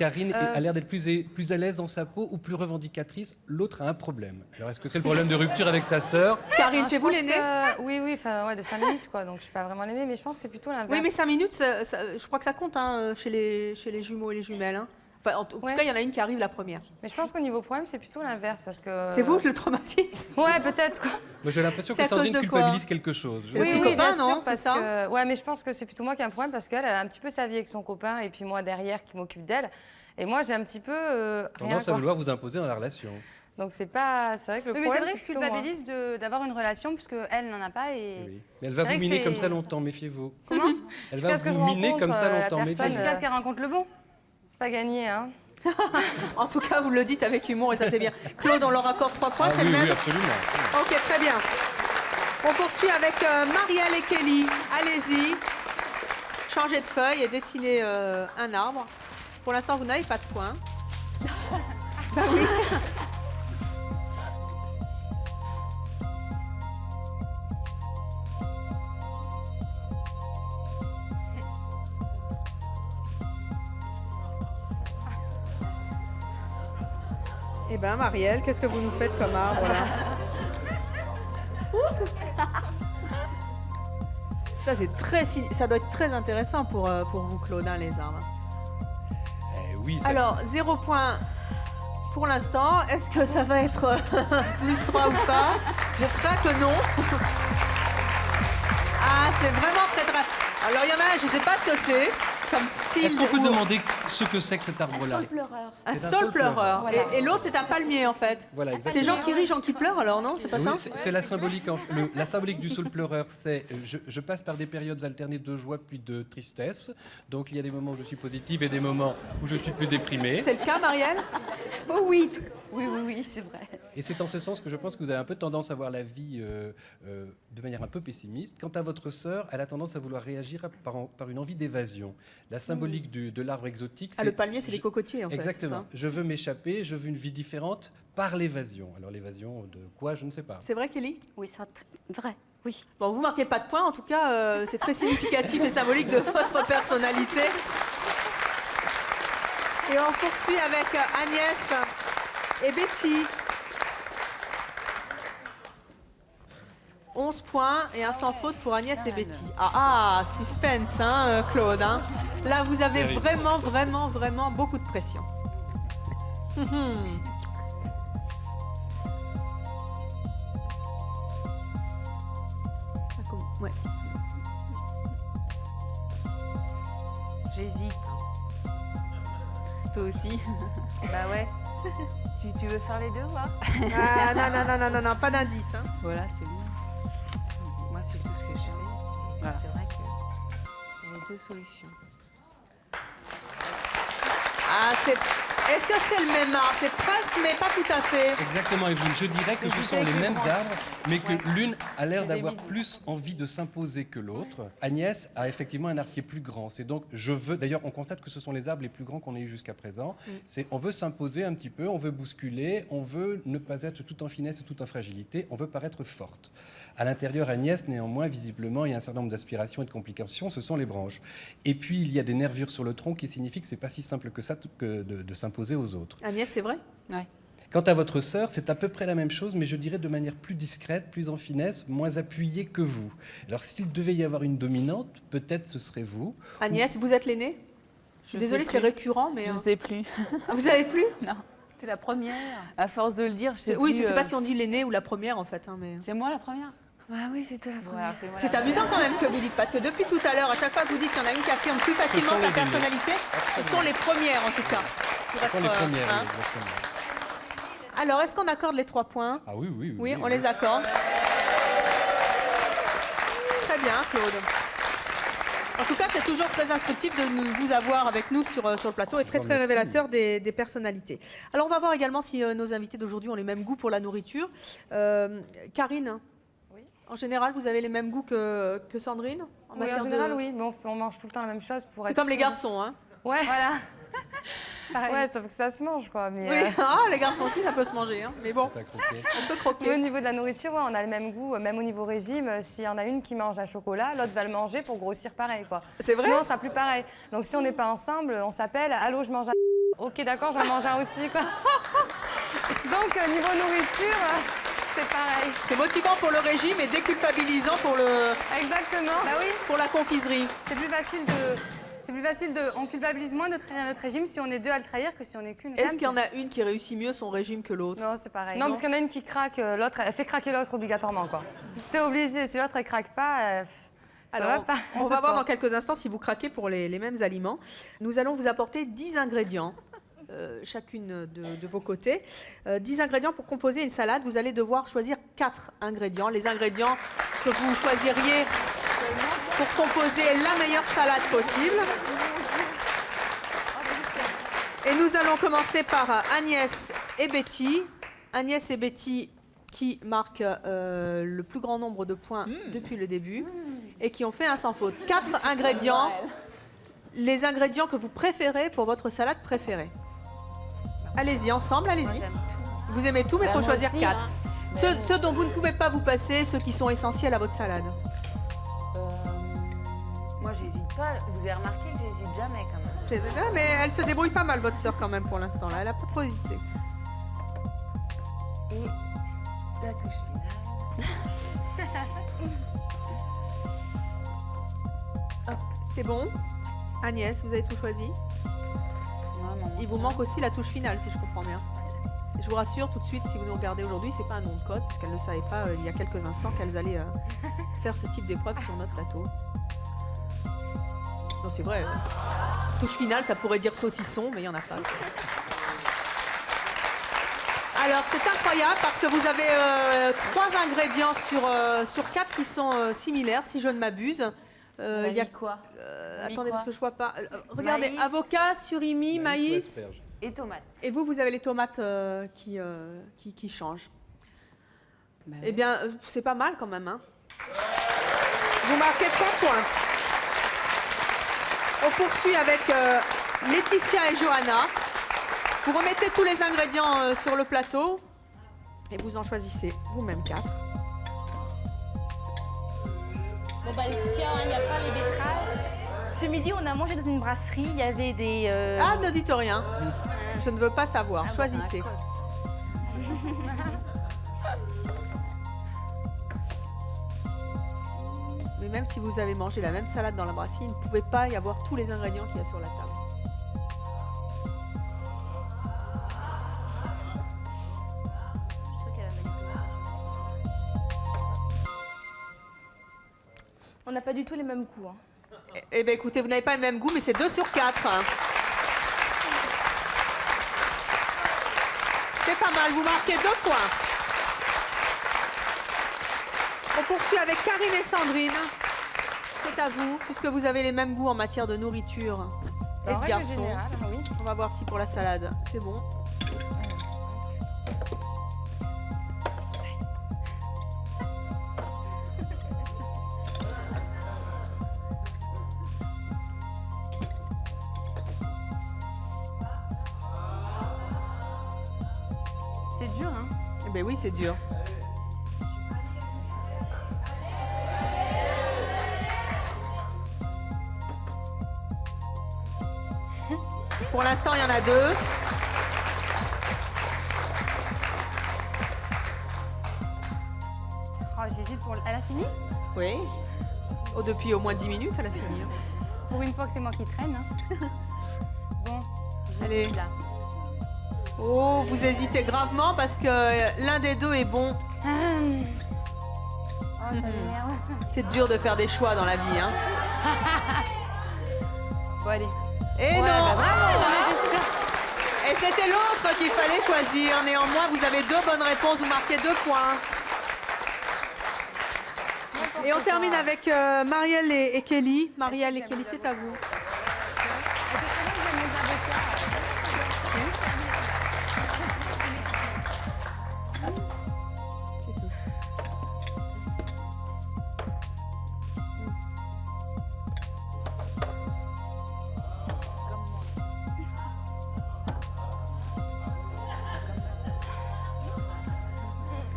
Karine a l'air d'être plus à l'aise dans sa peau ou plus revendicatrice. L'autre a un problème. Alors, est-ce que c'est le problème de rupture avec sa sœur? Karine, c'est vous l'aîné? Oui, de 5 minutes, quoi. Donc, je suis pas vraiment l'aînée, mais je pense que c'est plutôt l'inverse. Oui, mais 5 minutes, je crois que ça compte hein, chez les jumeaux et les jumelles. Hein. Enfin, en tout cas, il y en a une qui arrive la première. Mais je pense qu'au niveau problème, c'est plutôt l'inverse, parce que... C'est vous le traumatisme? Ouais, peut-être, quoi. Moi, j'ai l'impression que Sandrine culpabilise quelque chose. Oui, bien sûr, parce que... Ouais, mais je pense que c'est plutôt moi qui ai un problème, parce qu'elle a un petit peu sa vie avec son copain, et puis moi, derrière, qui m'occupe d'elle. Et moi, j'ai un petit peu... tendance à vouloir vous imposer dans la relation. Donc, c'est vrai que le problème, c'est vrai que je culpabilise d'avoir une relation, puisque elle n'en a pas. Oui. Mais elle va vous miner comme ça longtemps, méfiez-vous. Comment? Elle va vous miner comme ça longtemps, méfiez-vous. Jusqu'à ce qu'elle rencontre le bon. C'est pas gagné, hein. En tout cas, vous le dites avec humour et ça c'est bien. Claude, on leur accorde 3 points, c'est le même? Oui, absolument. Ok, très bien. On poursuit avec Marielle et Kelly. Allez-y. Changez de feuille et dessinez un arbre. Pour l'instant, vous n'avez pas de points. Bah oui. Eh bien, Marielle, qu'est-ce que vous nous faites comme arbre, là? Ça doit être très intéressant pour vous, Claude, hein, les arbres. Oui, alors, 0 point pour l'instant. Est-ce que ça va être plus 3 ou pas? Je crains que non. Ah, c'est vraiment très drôle. Alors, il y en a un, je ne sais pas ce que c'est. Comme style. Est-ce qu'on peut demander ce que c'est que cet arbre-là? Un saule pleureur. Un saule pleureur. Voilà. Et l'autre, c'est un palmier, en fait. Voilà, c'est Jean qui rit, Jean qui pleure, alors non? C'est pas ça? C'est la symbolique. La symbolique du saule pleureur, c'est je passe par des périodes alternées de joie puis de tristesse. Donc il y a des moments où je suis positive et des moments où je suis plus déprimée. C'est le cas, Marielle? Oh oui, c'est vrai. Et c'est en ce sens que je pense que vous avez un peu tendance à voir la vie de manière un peu pessimiste. Quant à votre sœur, elle a tendance à vouloir réagir par une envie d'évasion. La symbolique de l'arbre exotique, le palmier, c'est les cocotiers, en fait. Exactement. Je veux m'échapper, je veux une vie différente par l'évasion. Alors l'évasion de quoi, je ne sais pas. C'est vrai, Kelly? Oui, c'est vrai, oui. Bon, vous marquez pas de points, en tout cas, c'est très significatif et symbolique de votre personnalité. Et on poursuit avec Agnès et Betty. 11 points et un sans faute pour Agnès et Betty. Ah, suspense, hein, Claude. Hein. Là, vous avez vraiment beaucoup de pression. Ouais. J'hésite. Toi aussi? Bah ouais. Tu veux faire les deux, quoi? Ah, non, pas d'indice. Hein. Voilà, c'est bon. Moi, c'est tout ce que je fais. Voilà. C'est vrai qu'il y a les deux solutions. Ah, est-ce que c'est le même arbre? C'est presque, mais pas tout à fait. Exactement, Evelyne. Je dirais que ce sont les mêmes arbres, mais que l'une a l'air d'avoir plus envie de s'imposer que l'autre. Agnès a effectivement un arbre qui est plus grand. C'est donc, d'ailleurs, on constate que ce sont les arbres les plus grands qu'on ait eu jusqu'à présent. On veut s'imposer un petit peu, on veut bousculer, on veut ne pas être tout en finesse et tout en fragilité, on veut paraître forte. À l'intérieur, Agnès, néanmoins, visiblement, il y a un certain nombre d'aspirations et de complications, ce sont les branches. Et puis, il y a des nervures sur le tronc qui signifient que c'est pas si simple que ça que de s'imposer aux autres. Agnès, c'est vrai? Ouais. Quant à votre sœur, c'est à peu près la même chose, mais je dirais de manière plus discrète, plus en finesse, moins appuyée que vous. Alors, s'il devait y avoir une dominante, peut-être ce serait vous. Agnès, vous êtes l'aînée? Je suis désolée, c'est récurrent, mais... Je ne sais plus. Ah, vous savez plus? Non. T'es la première. À force de le dire, je sais plus. Oui, je ne sais pas si on dit l'aînée ou la première, en fait. Hein, mais... C'est moi la première? Ah oui, c'est toi la première. Voilà, c'est amusant quand même ce que vous dites, parce que depuis tout à l'heure, à chaque fois que vous dites qu'il y en a une qui affirme plus facilement sa personnalité, ce sont les premières en tout cas. Ce sont les premières, oui, exactement. Alors, est-ce qu'on accorde les 3 points? Ah oui. Oui, on les accorde. Très bien, Claude. En tout cas, c'est toujours très instructif de vous avoir avec nous sur le plateau et très révélateur des personnalités. Alors, on va voir également si nos invités d'aujourd'hui ont les mêmes goûts pour la nourriture. Karine, oui. En général, vous avez les mêmes goûts que Sandrine en général, oui, mais on mange tout le temps la même chose pour être. C'est comme les garçons, hein? Ouais. Voilà. Ouais, sauf que ça se mange, quoi. Mais oui, les garçons aussi, ça peut se manger, hein. Mais bon, on peut croquer. Au niveau de la nourriture, ouais, on a le même goût, même au niveau régime. S'il y en a une qui mange un chocolat, l'autre va le manger pour grossir pareil, quoi. C'est vrai? Sinon, on sera plus pareil. Donc, si on n'est pas ensemble, on s'appelle « Allô, je mange un ok, d'accord, j'en mange un aussi, quoi. Donc, niveau nourriture, c'est pareil. C'est motivant pour le régime et déculpabilisant pour le... Exactement. Bah oui. Pour la confiserie. C'est plus facile de... On culpabilise moins de trahir notre régime si on est deux à le trahir que si on est qu'une. Est-ce qu'il y en a une qui réussit mieux son régime que l'autre? Non, c'est pareil. Non, parce qu'il y en a une qui craque, l'autre, elle fait craquer l'autre obligatoirement, quoi. C'est obligé. Si l'autre, elle craque pas, ça va pas. On va voir dans quelques instants si vous craquez pour les mêmes aliments. Nous allons vous apporter 10 ingrédients. Chacune de vos côtés. 10 ingrédients pour composer une salade. Vous allez devoir choisir 4 ingrédients. Les ingrédients que vous choisiriez pour composer la meilleure salade possible. Et nous allons commencer par Agnès et Betty. Agnès et Betty qui marquent le plus grand nombre de points depuis le début et qui ont fait un sans faute. 4 ingrédients. Les ingrédients que vous préférez pour votre salade préférée. Allez-y, ensemble, allez-y. Vous aimez tout, mais il faut choisir 4. Ceux dont vous ne pouvez pas vous passer, ceux qui sont essentiels à votre salade. Moi, j'hésite pas. Vous avez remarqué que j'hésite jamais quand même. C'est vrai, mais elle se débrouille pas mal, votre sœur, quand même, pour l'instant. Là, elle a pas trop hésité. Et la touche finale. Hop, c'est bon. Agnès, vous avez tout choisi. Il vous manque aussi la touche finale, si je comprends bien. Et je vous rassure tout de suite, si vous nous regardez aujourd'hui, c'est pas un nom de code, puisqu'elles ne savaient pas il y a quelques instants qu'elles allaient faire ce type d'épreuve sur notre plateau. Non, c'est vrai. Touche finale, ça pourrait dire saucisson, mais il n'y en a pas. Alors, c'est incroyable parce que vous avez 3 ingrédients sur 4 qui sont similaires, si je ne m'abuse. Il y a quoi Attendez, parce que je vois pas. Regardez, maïs. avocat, surimi, maïs. Et tomates. Et vous avez les tomates qui changent. Bah Eh bien, c'est pas mal quand même. Hein. Vous marquez 3 points. On poursuit avec Laetitia et Johanna. Vous remettez tous les ingrédients sur le plateau et vous en choisissez vous-même 4. Bon bah Laetitia, il n'y a pas les betteraves. Ce midi, on a mangé dans une brasserie, il y avait des... Ah, ne dites rien. Je ne veux pas savoir. Choisissez. Mais même si vous avez mangé la même salade dans la brasserie, il ne pouvait pas y avoir tous les ingrédients qu'il y a sur la table. On n'a pas du tout les mêmes goûts. Hein. Eh bien, écoutez, vous n'avez pas le même goût, mais c'est 2 sur 4. C'est pas mal, vous marquez 2 points. On poursuit avec Karine et Sandrine. C'est à vous, puisque vous avez les mêmes goûts en matière de nourriture et de garçons. Oui. On va voir si pour la salade, c'est bon. C'est dur, hein? Eh bien oui, c'est dur. Pour l'instant, il y en a 2. Oh, j'hésite pour... Elle a fini? Oui. Oh, depuis au moins 10 minutes, elle a fini. Pour une fois que c'est moi qui traîne. Hein. Bon, allez. Là. Oh, vous hésitez gravement parce que l'un des 2 est bon. Oh, ça m'énerve. C'est dur de faire des choix dans la vie. Hein. Bon, allez. Et ouais, non bah, bravo, Et c'était l'autre qu'il fallait choisir. Néanmoins, vous avez 2 bonnes réponses. Vous marquez 2 points. Et on termine avec Marielle et Kelly. Marielle et Kelly, c'est à vous.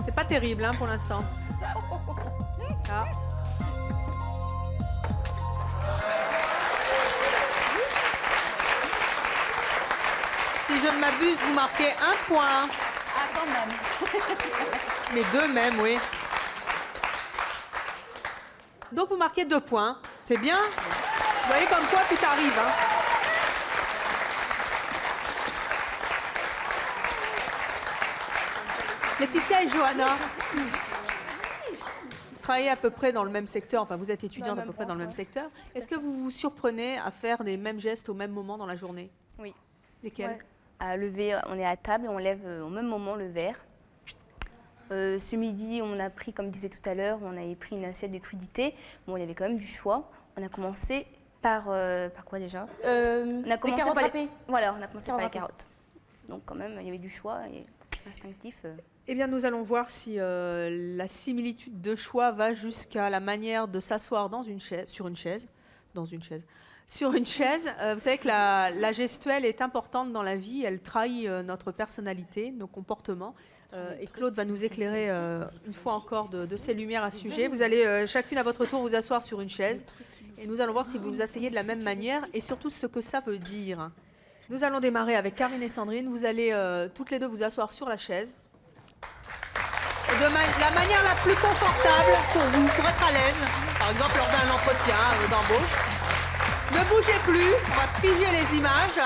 C'est pas terrible hein, pour l'instant. Ah. je ne m'abuse, vous marquez 1 point. Ah, quand même. Mais 2 même, oui. Donc vous marquez 2 points. C'est bien. Vous voyez comme quoi tout arrive. Hein. Laetitia et Johanna, vous travaillez à peu près dans le même secteur, enfin vous êtes étudiante à peu près dans le même secteur. Est-ce que vous vous surprenez à faire les mêmes gestes au même moment dans la journée? Oui. Lesquels? À lever, on est à table et on lève au même moment le verre. Ce midi, on a pris, comme disait tout à l'heure, on avait pris une assiette de crudités. Bon, il y avait quand même du choix. On a commencé par quoi déjà? On a commencé carottes par râpées. Voilà, on a commencé par les râpées. carottes. Donc quand même, il y avait du choix et instinctif. Eh bien, nous allons voir si la similitude de choix va jusqu'à la manière de s'asseoir dans une chaise, sur une chaise. Sur une chaise, vous savez que la gestuelle est importante dans la vie. Elle trahit notre personnalité, nos comportements. Et Claude va nous éclairer une fois encore de ses lumières à ce sujet. Vous allez chacune à votre tour vous asseoir sur une chaise. Et nous allons voir si vous vous asseyez de la même manière et surtout ce que ça veut dire. Nous allons démarrer avec Karine et Sandrine. Vous allez toutes les deux vous asseoir sur la chaise. Et de la manière la plus confortable pour vous, pour être à l'aise. Par exemple, lors d'un entretien d'embauche. Ne bougez plus, on va figer les images.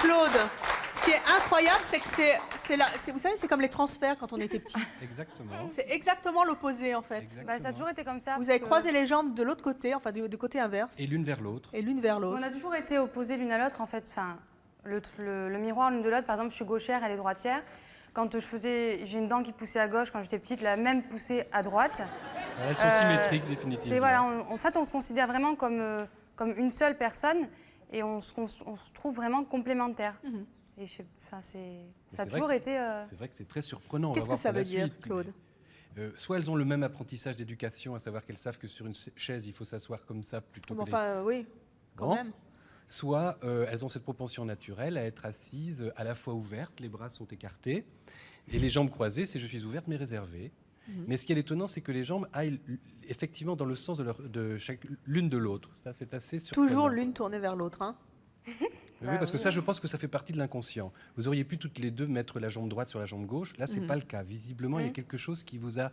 Claude, ce qui est incroyable, c'est que vous savez, c'est comme les transferts quand on était petit. Exactement. C'est exactement l'opposé en fait. Bah, ça a toujours été comme ça. Vous avez croisé les jambes de l'autre côté, enfin du côté inverse. Et l'une vers l'autre. Et l'une vers l'autre. On a toujours été opposés l'une à l'autre en fait. Enfin, le miroir l'une de l'autre. Par exemple, je suis gauchère, elle est droitière. Quand j'ai une dent qui poussait à gauche quand j'étais petite, la même poussée à droite. Elles sont symétriques définitivement. C'est voilà, en fait, on se considère vraiment comme une seule personne et on se trouve vraiment complémentaires. Et ça a toujours été. C'est vrai que c'est très surprenant. Qu'est-ce que ça veut dire, Claude? Soit elles ont le même apprentissage d'éducation, à savoir qu'elles savent que sur une chaise, il faut s'asseoir comme ça plutôt que. Enfin, oui, quand même. Soit elles ont cette propension naturelle à être assises à la fois ouvertes, les bras sont écartés, et les jambes croisées, c'est je suis ouverte mais réservée. Mais ce qui est étonnant, c'est que les jambes aillent effectivement dans le sens de l'une de l'autre. Ça, c'est assez surprenant. Toujours l'une tournée vers l'autre. Hein. Oui, parce que ça, je pense que ça fait partie de l'inconscient. Vous auriez pu toutes les deux mettre la jambe droite sur la jambe gauche. Là, c'est pas le cas. Visiblement, il y a quelque chose qui vous a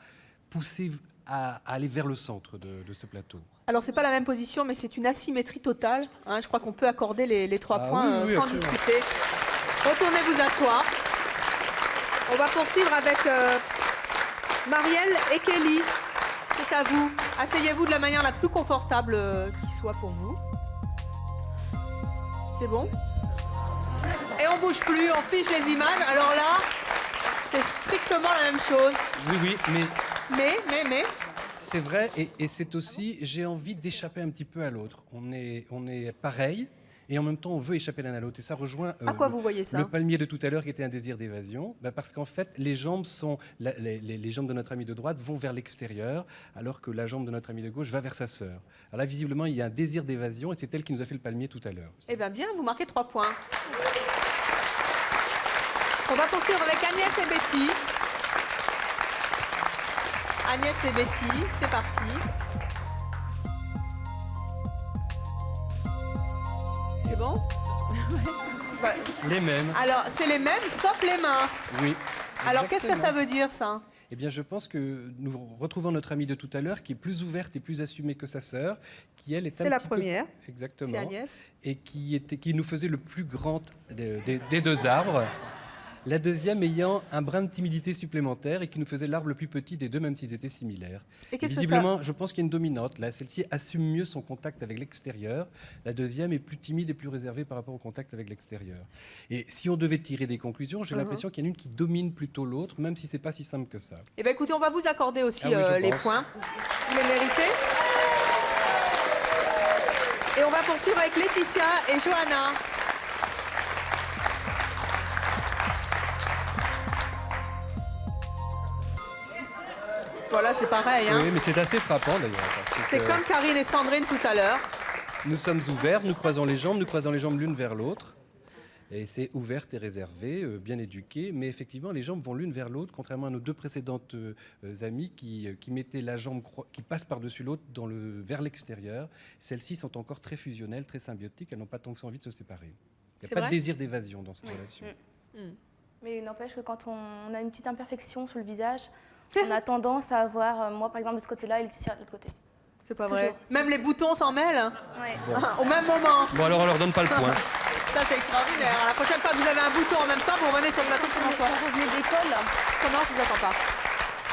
poussé à aller vers le centre de ce plateau. Alors, c'est pas la même position, mais c'est une asymétrie totale. Hein. Je crois qu'on peut accorder les 3 points sans discuter. Retournez vous asseoir. On va poursuivre avec Marielle et Kelly. C'est à vous. Asseyez-vous de la manière la plus confortable qui soit pour vous. C'est bon? Et on bouge plus, on fiche les images. Alors là, c'est strictement la même chose. Oui, Mais. C'est vrai, et c'est aussi, j'ai envie d'échapper un petit peu à l'autre. On est pareil, et en même temps, on veut échapper l'un à l'autre. Et ça rejoint à quoi vous voyez ça? Le palmier de tout à l'heure, qui était un désir d'évasion. Parce qu'en fait, les jambes les jambes de notre ami de droite vont vers l'extérieur, alors que la jambe de notre ami de gauche va vers sa sœur. Alors là, visiblement, il y a un désir d'évasion, et c'est elle qui nous a fait le palmier tout à l'heure. Eh bien, vous marquez 3 points. On va poursuivre avec Agnès et Betty. Agnès et Betty, c'est parti. C'est bon? Les mêmes. Alors, c'est les mêmes, sauf les mains. Oui. Alors, qu'est-ce que ça veut dire, ça? Eh bien, je pense que nous retrouvons notre amie de tout à l'heure, qui est plus ouverte et plus assumée que sa sœur, qui elle est C'est la première. Exactement. C'est Agnès. Et qui nous faisait le plus grand des deux arbres. La deuxième ayant un brin de timidité supplémentaire et qui nous faisait l'arbre le plus petit des deux, même s'ils étaient similaires. Et qu'est-ce que visiblement, je pense qu'il y a une dominante. Là, celle-ci assume mieux son contact avec l'extérieur. La deuxième est plus timide et plus réservée par rapport au contact avec l'extérieur. Et si on devait tirer des conclusions, j'ai l'impression qu'il y en a une qui domine plutôt l'autre, même si c'est pas si simple que ça. Eh bien, écoutez, on va vous accorder aussi les points. Vous les méritez. Et on va poursuivre avec Laetitia et Johanna. Voilà, c'est pareil. Hein. Oui, mais c'est assez frappant d'ailleurs. C'est comme Karine et Sandrine tout à l'heure. Nous sommes ouverts, nous croisons les jambes l'une vers l'autre. Et c'est ouverte et réservé, bien éduqué. Mais effectivement, les jambes vont l'une vers l'autre, contrairement à nos deux précédentes amies qui mettaient la jambe qui passe par-dessus l'autre vers l'extérieur. Celles-ci sont encore très fusionnelles, très symbiotiques. Elles n'ont pas tant que ça envie de se séparer. Il n'y C'est a pas vrai de désir d'évasion dans cette relation. Mais il n'empêche que quand on a une petite imperfection sur le visage, on a tendance à avoir, moi par exemple de ce côté-là et Laetitia de l'autre côté. C'est pas Toujours. vrai. Même les boutons s'en mêlent Ouais. au même moment. Bon, alors on leur donne pas le point. Ça, c'est extraordinaire. La prochaine fois que vous avez un bouton en même temps, vous revenez sur le plateau de Quand on revenait de l'école, Comment je vous attends pas?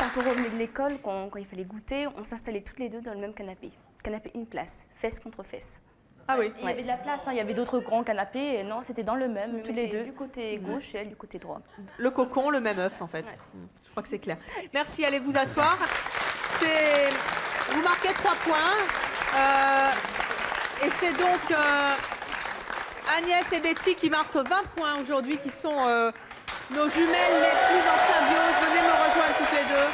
quand on revenait de l'école, quand il fallait goûter, on s'installait toutes les deux dans le même canapé. Canapé une place, fesse contre fesse. Ah oui. Il y avait de la place, il y avait d'autres grands canapés, et non, c'était dans le même, tous les deux. Du côté gauche et elle du côté droit. Le cocon, le même œuf en fait. Je crois que c'est clair. Merci, allez vous asseoir. Vous marquez 3 points. Et c'est donc Agnès et Betty qui marquent 20 points aujourd'hui, qui sont nos jumelles les plus en symbiose. Venez me rejoindre toutes les deux.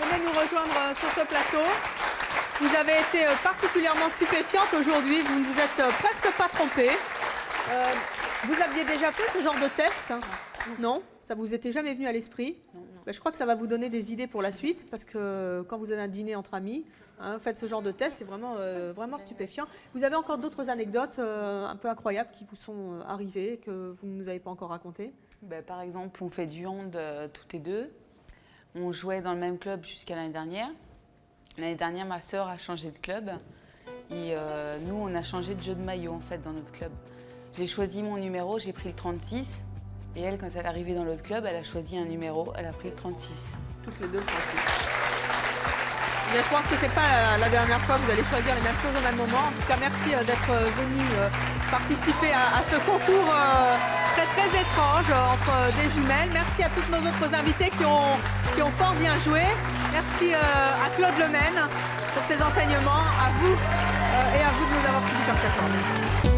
Venez nous rejoindre sur ce plateau. Vous avez été particulièrement stupéfiantes aujourd'hui. Vous ne vous êtes presque pas trompées. Vous aviez déjà fait ce genre de test? Non? Ça vous était jamais venu à l'esprit? Ben, je crois que ça va vous donner des idées pour la suite, parce que quand vous avez un dîner entre amis, faites ce genre de test, c'est vraiment, vraiment stupéfiant. Vous avez encore d'autres anecdotes un peu incroyables qui vous sont arrivées, que vous ne nous avez pas encore racontées? Par exemple, on fait du hand toutes les deux. On jouait dans le même club jusqu'à l'année dernière. L'année dernière, ma sœur a changé de club. Et nous, on a changé de jeu de maillot, en fait, dans notre club. J'ai choisi mon numéro, j'ai pris le 36. Et elle, quand elle est arrivée dans l'autre club, elle a choisi un numéro, elle a pris le 36. Toutes les deux, le 36. Mais je pense que c'est pas la dernière fois que vous allez choisir les mêmes choses au même moment. En tout cas, merci d'être venu participer à ce concours très très étrange entre des jumelles. Merci à toutes nos autres invités qui ont fort bien joué. Merci à Claude Lemaine pour ses enseignements, à vous et à vous de nous avoir suivis comme chaque journée.